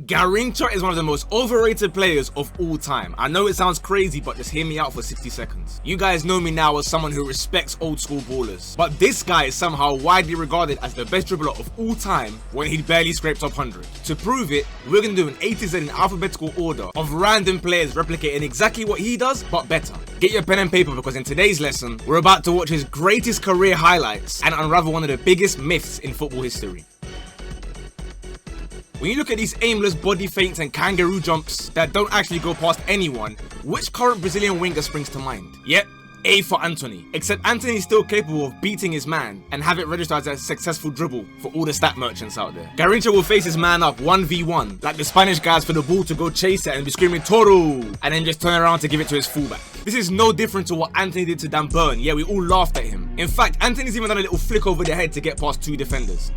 Garrincha is one of the most overrated players of all time. I know it sounds crazy, but just hear me out for 60 seconds. You guys know me now as someone who respects old school ballers, but this guy is somehow widely regarded as the best dribbler of all time when he barely scraped up 100. To prove it, we're gonna do an A to Z in alphabetical order of random players replicating exactly what he does, but better. Get your pen and paper because in today's lesson, we're about to watch his greatest career highlights and unravel one of the biggest myths in football history. When you look at these aimless body feints and kangaroo jumps that don't actually go past anyone, which current Brazilian winger springs to mind? Yep, A for Antony. Except Antony is still capable of beating his man and have it registered as a successful dribble for all the stat merchants out there. Garrincha will face his man up 1v1, like the Spanish guys for the ball to go chase it and be screaming Toro, and then just turn around to give it to his fullback. This is no different to what Antony did to Dan Burn. Yeah, we all laughed at him. In fact, Antony's even done a little flick over the head to get past two defenders.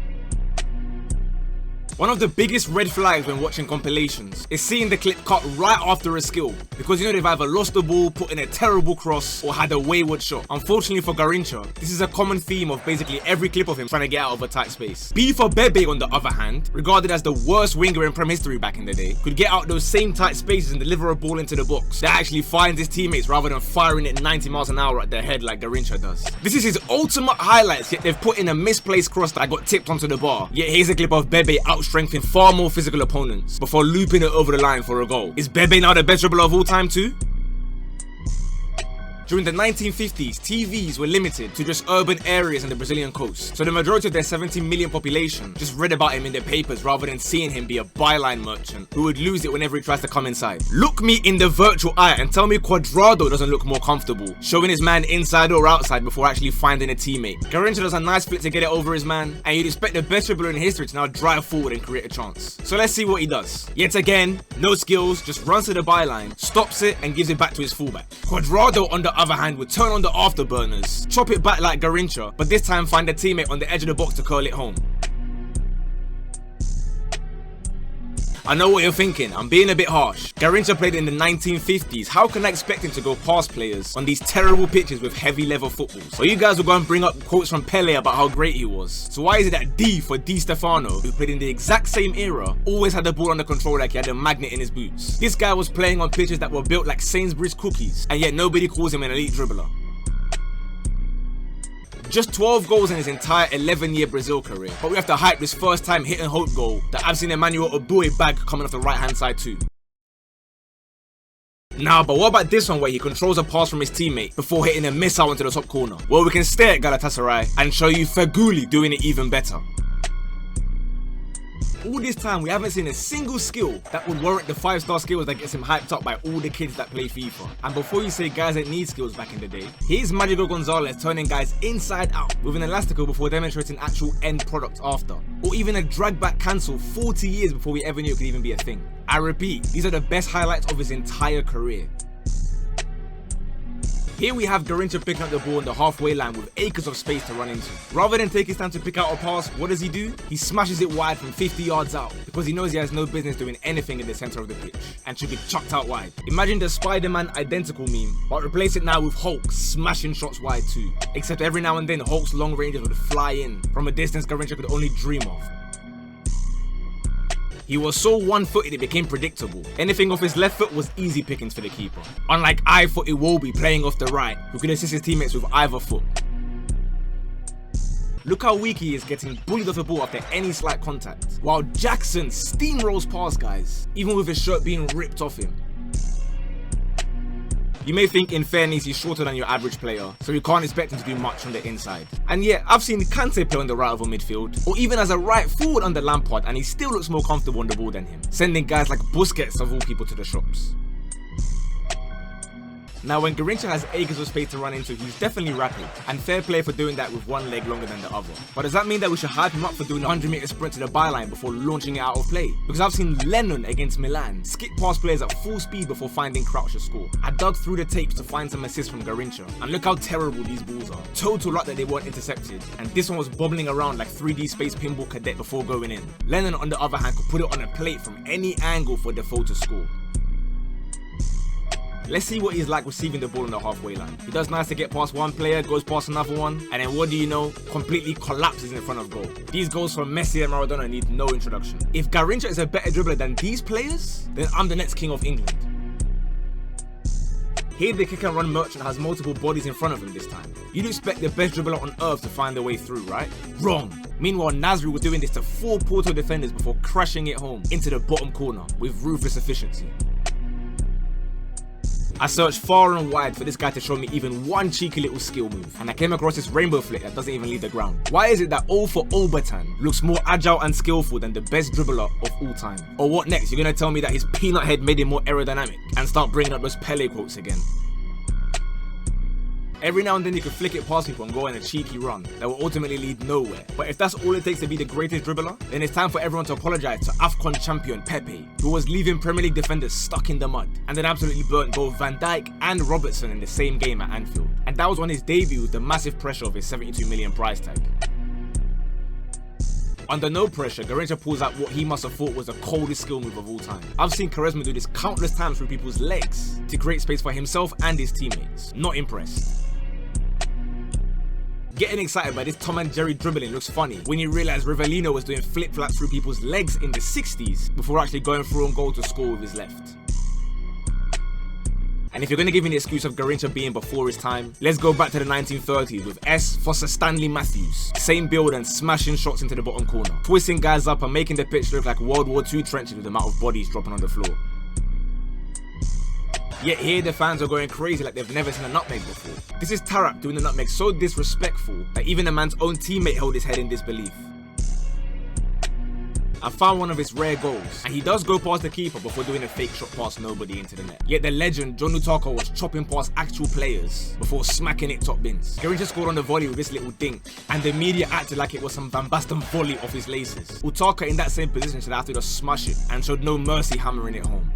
One of the biggest red flags when watching compilations is seeing the clip cut right after a skill, because you know they've either lost the ball, put in a terrible cross, or had a wayward shot. Unfortunately for Garrincha, this is a common theme of basically every clip of him trying to get out of a tight space. B for Bebe, on the other hand, regarded as the worst winger in Prem history back in the day, could get out those same tight spaces and deliver a ball into the box that actually finds his teammates rather than firing it 90 miles an hour at their head like Garrincha does. This is his ultimate highlights, yet they've put in a misplaced cross that got tipped onto the bar. Yet here's a clip of Bebe outstrengthening far more physical opponents before looping it over the line for a goal. Is Bebe now the best dribbler of all time too? During the 1950s, TVs were limited to just urban areas on the Brazilian coast, so the majority of their 17 million population just read about him in their papers rather than seeing him be a byline merchant who would lose it whenever he tries to come inside. Look me in the virtual eye and tell me Cuadrado doesn't look more comfortable showing his man inside or outside before actually finding a teammate. Garrincha does a nice flick to get it over his man, and you'd expect the best dribbler in history to now drive forward and create a chance. So let's see what he does. Yet again, no skills, just runs to the byline, stops it and gives it back to his fullback. Cuadrado on the other hand would turn on the afterburners, chop it back like Garrincha, but this time find a teammate on the edge of the box to curl it home. I know what you're thinking, I'm being a bit harsh. Garrincha played in the 1950s, how can I expect him to go past players on these terrible pitches with heavy leather footballs? So you guys will go and bring up quotes from Pele about how great he was. So why is it that D for Di Stefano, who played in the exact same era, always had the ball under control like he had a magnet in his boots? This guy was playing on pitches that were built like Sainsbury's cookies, and yet nobody calls him an elite dribbler. Just 12 goals in his entire 11-year Brazil career, but we have to hype this first time hit and hope goal that I've seen Emmanuel Obue bag coming off the right hand side too. Nah, but what about this one where he controls a pass from his teammate before hitting a missile into the top corner? Well, we can stay at Galatasaray and show you Feghouli doing it even better. All this time, we haven't seen a single skill that would warrant the 5-star skills that gets him hyped up by all the kids that play FIFA. And before you say guys that need skills back in the day, here's Magico Gonzalez turning guys inside out with an elastical before demonstrating actual end product after. Or even a drag back cancel 40 years before we ever knew it could even be a thing. I repeat, these are the best highlights of his entire career. Here we have Garrincha picking up the ball on the halfway line with acres of space to run into. Rather than take his time to pick out a pass, what does he do? He smashes it wide from 50 yards out because he knows he has no business doing anything in the center of the pitch and should be chucked out wide. Imagine the Spider-Man identical meme, but replace it now with Hulk smashing shots wide too. Except every now and then Hulk's long ranges would fly in from a distance Garrincha could only dream of. He was so one-footed it became predictable. Anything off his left foot was easy pickings for the keeper. Unlike I-footed Iwobi playing off the right, who could assist his teammates with either foot. Look how weak he is getting bullied off the ball after any slight contact, while Jackson steamrolls past guys, even with his shirt being ripped off him. You may think in fairness he's shorter than your average player, so you can't expect him to do much on the inside. And yet, I've seen Kante play on the right of a midfield, or even as a right forward under Lampard, and he still looks more comfortable on the ball than him, sending guys like Busquets of all people to the shops. Now when Garrincha has acres of space to run into, he's definitely rapid, and fair play for doing that with one leg longer than the other. But does that mean that we should hype him up for doing a 100-meter sprint to the byline before launching it out of play? Because I've seen Lennon against Milan skip past players at full speed before finding Crouch to score. I dug through the tapes to find some assists from Garrincha, and look how terrible these balls are. Total luck that they weren't intercepted, and this one was bobbling around like 3D Space Pinball Cadet before going in. Lennon on the other hand could put it on a plate from any angle for Defoe to score. Let's see what he's like receiving the ball on the halfway line. He does nice to get past one player, goes past another one, and then what do you know? Completely collapses in front of goal. These goals from Messi and Maradona need no introduction. If Garrincha is a better dribbler than these players, then I'm the next king of England. Here the kick and run merchant has multiple bodies in front of him this time. You'd expect the best dribbler on earth to find their way through, right? Wrong. Meanwhile, Nasri was doing this to 4 Porto defenders before crashing it home into the bottom corner with ruthless efficiency. I searched far and wide for this guy to show me even one cheeky little skill move, and I came across this rainbow flick that doesn't even leave the ground. Why is it that OVERRATED looks more agile and skillful than the best dribbler of all time? Or what next? You're gonna tell me that his peanut head made him more aerodynamic and start bringing up those Pele quotes again? Every now and then you can flick it past people and go on a cheeky run that will ultimately lead nowhere. But if that's all it takes to be the greatest dribbler, then it's time for everyone to apologise to AFCON champion Pepe, who was leaving Premier League defenders stuck in the mud, and then absolutely burnt both Van Dijk and Robertson in the same game at Anfield. And that was on his debut with the massive pressure of his 72 million price tag. Under no pressure, Garrincha pulls out what he must have thought was the coldest skill move of all time. I've seen Quaresma do this countless times through people's legs to create space for himself and his teammates. Not impressed. Getting excited by this Tom and Jerry dribbling looks funny when you realise Rivellino was doing flip-flaps through people's legs in the 60s before actually going through on goal to score with his left. And if you're going to give me the excuse of Garrincha being before his time, let's go back to the 1930s with S. Foster Stanley Matthews. Same build and smashing shots into the bottom corner, twisting guys up and making the pitch look like World War II trenches with the amount of bodies dropping on the floor. Yet here the fans are going crazy like they've never seen a nutmeg before. This is Tarap doing the nutmeg so disrespectful that even the man's own teammate held his head in disbelief. I found one of his rare goals, and he does go past the keeper before doing a fake shot past nobody into the net. Yet the legend John Utaka was chopping past actual players before smacking it top bins. Garrincha scored on the volley with this little dink, and the media acted like it was some Van Basten volley off his laces. Utaka in that same position should have to just smash it, and showed no mercy hammering it home.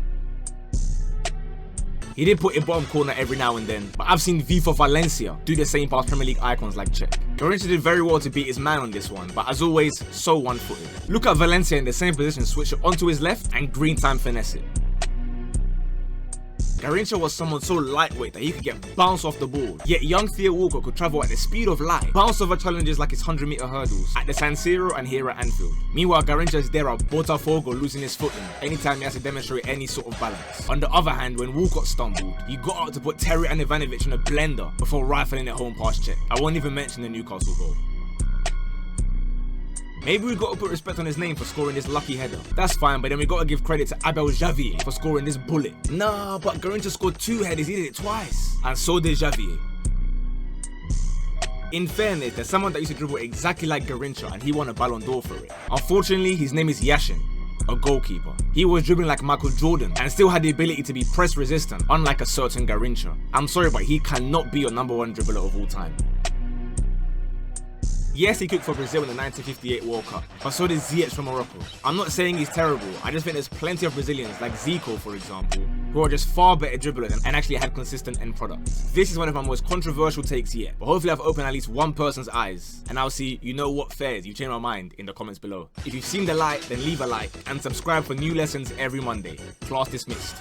He did put it bottom corner every now and then, but I've seen V for Valencia do the same past Premier League icons like Cech. Garrincha did very well to beat his man on this one, but as always, so one-footed. Look at Valencia in the same position, switch it onto his left and green time finesse it. Garrincha was someone so lightweight that he could get bounced off the board, yet young Theo Walcott could travel at the speed of light, bounce over challenges like his 100-meter hurdles at the San Siro and here at Anfield. Meanwhile, Garrincha is there at Botafogo losing his footing anytime he has to demonstrate any sort of balance. On the other hand, when Walcott stumbled, he got out to put Terry and Ivanovic in a blender before rifling it home past Cech. I won't even mention the Newcastle goal. Maybe we got to put respect on his name for scoring this lucky header. That's fine, but then we got to give credit to Abel Javier for scoring this bullet. Nah, but Garrincha scored 2 headers, he did it twice. And so did Javier. In fairness, there's someone that used to dribble exactly like Garrincha and he won a Ballon d'Or for it. Unfortunately, his name is Yashin, a goalkeeper. He was dribbling like Michael Jordan and still had the ability to be press resistant, unlike a certain Garrincha. I'm sorry, but he cannot be your #1 dribbler of all time. Yes, he cooked for Brazil in the 1958 World Cup, but so did Ziyech from Morocco. I'm not saying he's terrible, I just think there's plenty of Brazilians, like Zico for example, who are just far better dribblers and actually had consistent end products. This is one of my most controversial takes yet, but hopefully I've opened at least one person's eyes, and I'll see you know what fares, you change my mind in the comments below. If you've seen the light, then leave a like, and subscribe for new lessons every Monday. Class dismissed.